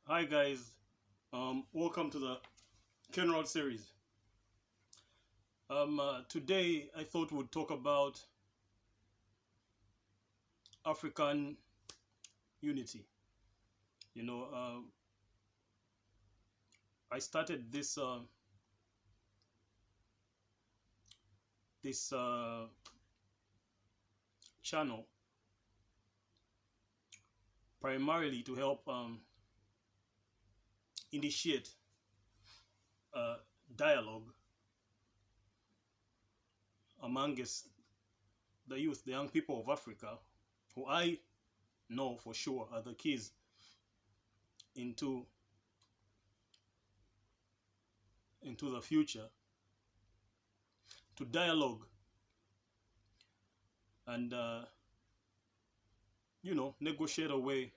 Hi guys, welcome to the Kenrald series. Today I thought we'd talk about African unity. You know, I started this channel primarily to help initiate uh, dialogue amongst the youth, the young people of Africa, who I know for sure are the keys into into the future, to dialogue and negotiate a way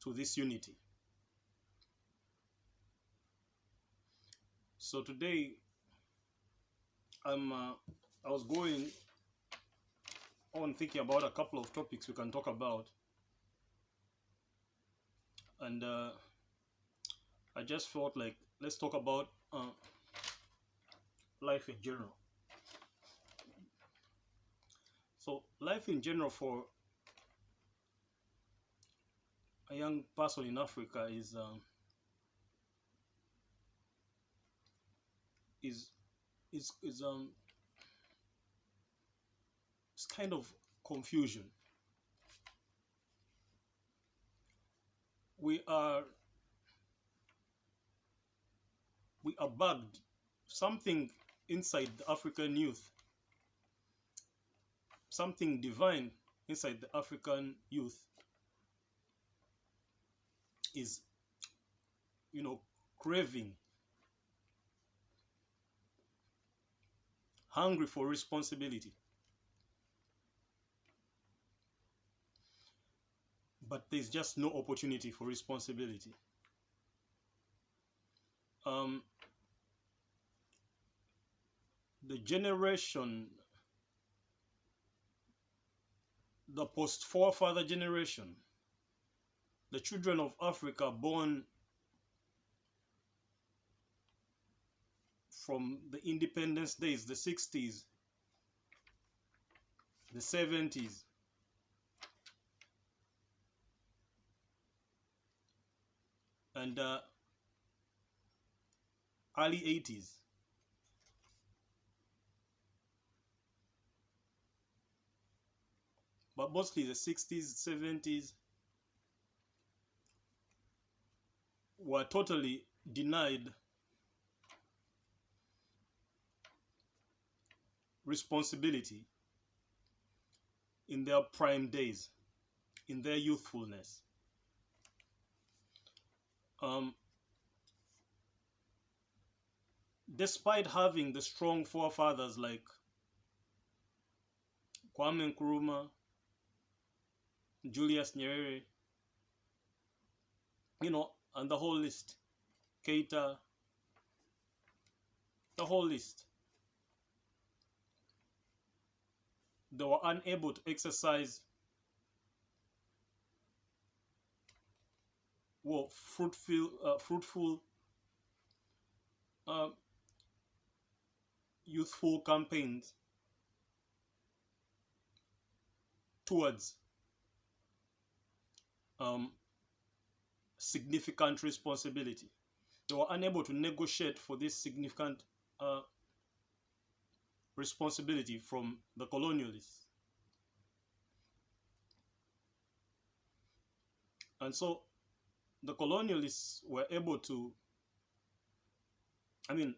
to this unity. So today I was going on thinking about a couple of topics we can talk about, and I just felt like let's talk about life in general. So life in general for a young person in Africa is is it's kind of confusion. We are we are bugged. Something inside the African youth, something divine inside the African youth is craving, hungry for responsibility, but there's just no opportunity for responsibility. um the generation, the post forefather generation, the children of Africa born from the independence days, the 60s, the 70s, and early 80s, but mostly the 60s, 70s, were totally denied responsibility in their prime days, in their youthfulness. Um, Despite having the strong forefathers like Kwame Nkrumah, Julius Nyerere, and the whole list, Keita, the whole list, they were unable to exercise fruitful uh, youthful campaigns towards um, significant responsibility. They were unable to negotiate for this significant responsibility from the colonialists. And so the colonialists were able to, I mean,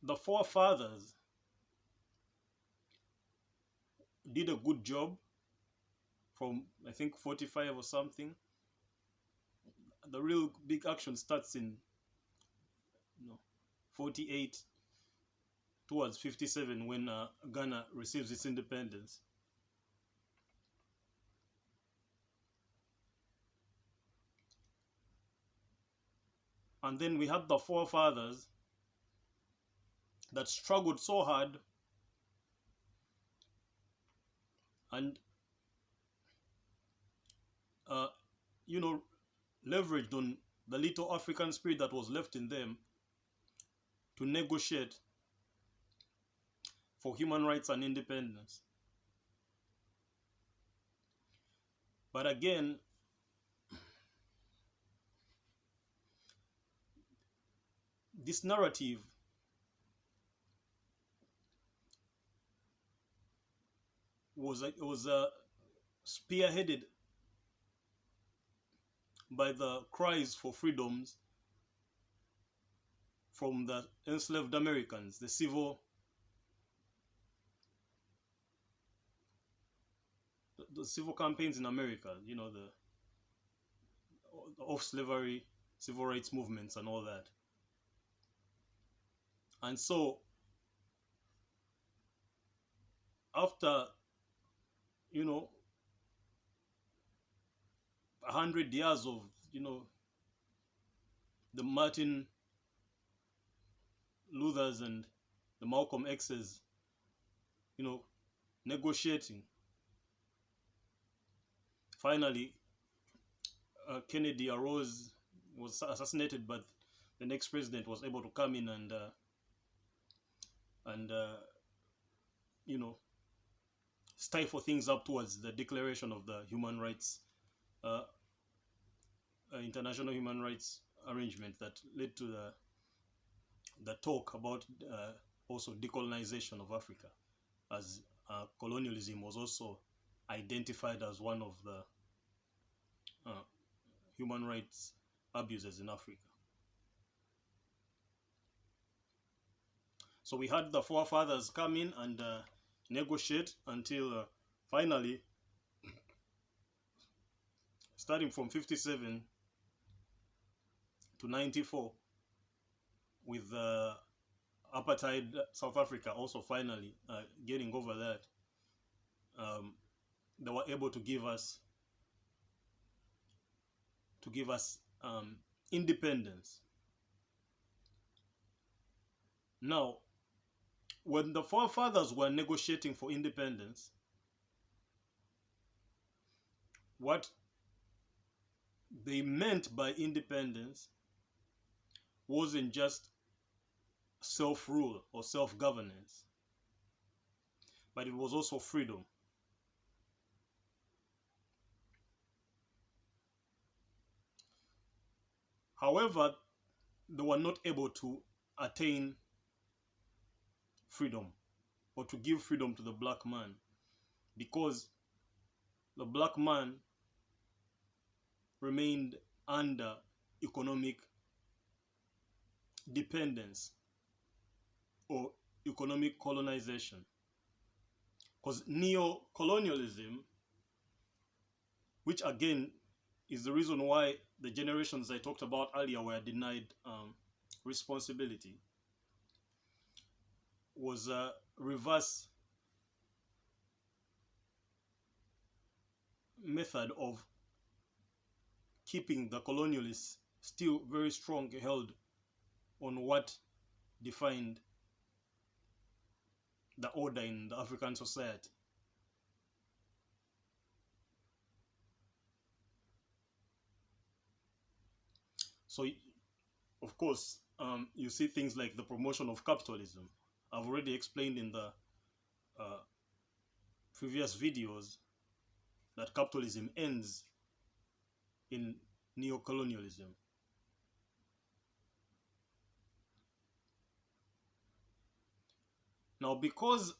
the forefathers did a good job from, I think, 45 or something. The real big action starts in 48 towards 57 when Ghana receives its independence. And then we had the forefathers that struggled so hard and uh, you know, leveraged on the little African spirit that was left in them to negotiate for human rights and independence. But again, this narrative was spearheaded by the cries for freedoms from the enslaved Americans, the civil campaigns in America, you know, the off-slavery civil rights movements and all that. And so, after, you know, 100 years of, you know, the Martin Luthers and the Malcolm X's, you know, negotiating, finally, Kennedy arose, was assassinated, but the next president was able to come in and you know, stifle things up towards the declaration of the human rights, international human rights arrangement that led to the talk about also decolonization of Africa, as colonialism was also identified as one of the human rights abuses in Africa. So we had the forefathers come in and negotiate until finally, starting from 57 to 94, with apartheid South Africa also finally getting over that, they were able to give us independence. Now, when the forefathers were negotiating for independence, what they meant by independence wasn't just self-rule or self-governance, but it was also freedom. However, they were not able to attain freedom or to give freedom to the black man, because the black man remained under economic dependence or economic colonization. Because neo-colonialism, which again is the reason why the generations I talked about earlier were denied responsibility, was a reverse method of keeping the colonialists still very strong held on what defined the order in the African society. So, of course, you see things like the promotion of capitalism. I've already explained in the previous videos that capitalism ends in neo-colonialism. Now, because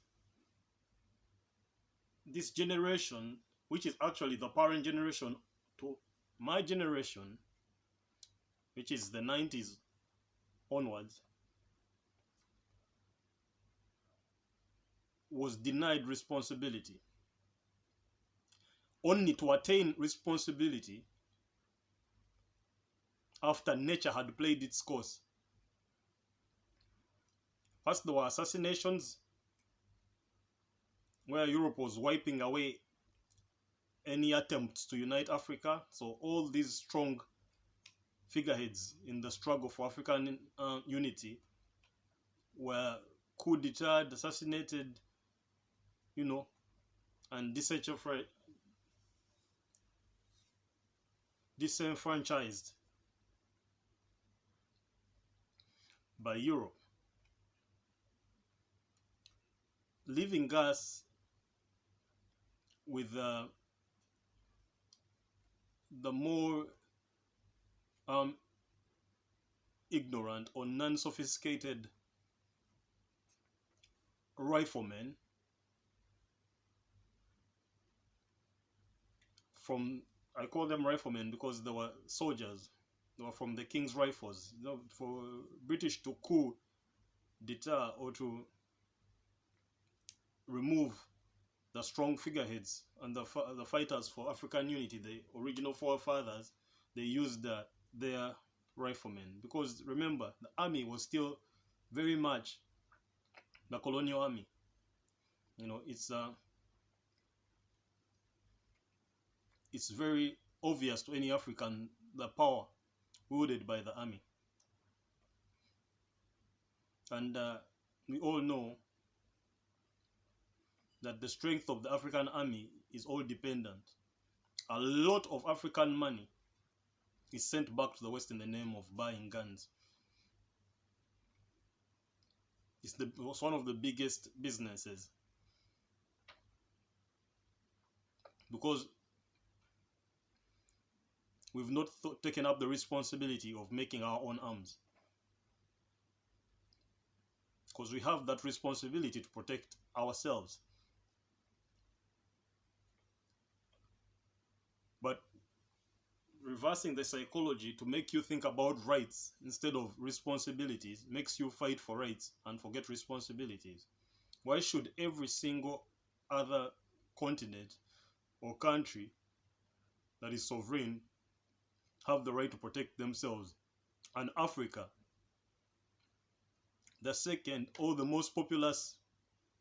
this generation, which is actually the parent generation to my generation, which is the 90s onwards, was denied responsibility, only to attain responsibility after nature had played its course. First, there were assassinations, where Europe was wiping away any attempts to unite Africa. So all these strong figureheads in the struggle for African unity were coup d'etat, assassinated, you know, and disenfranchised by Europe, leaving us with the more um, ignorant or non-sophisticated riflemen from, I call them riflemen because they were soldiers. They were from the King's Rifles. You know, for British to coup, deter, or to remove the strong figureheads and the fighters for African unity, the original forefathers, they used their riflemen. Because remember, the army was still very much the colonial army. You know, it's very obvious to any African the power wielded by the army. And we all know that the strength of the African army is all dependent. A lot of African money is sent back to the West in the name of buying guns. It's one of the biggest businesses, because we've not taken up the responsibility of making our own arms. Because we have that responsibility to protect ourselves. But reversing the psychology to make you think about rights instead of responsibilities makes you fight for rights and forget responsibilities. Why should every single other continent or country that is sovereign have the right to protect themselves? And Africa, the second or the most populous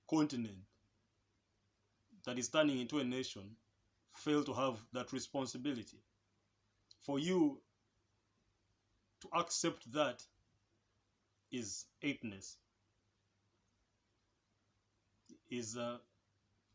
continent that is turning into a nation, fail to have that responsibility? For you to accept that is aptness, is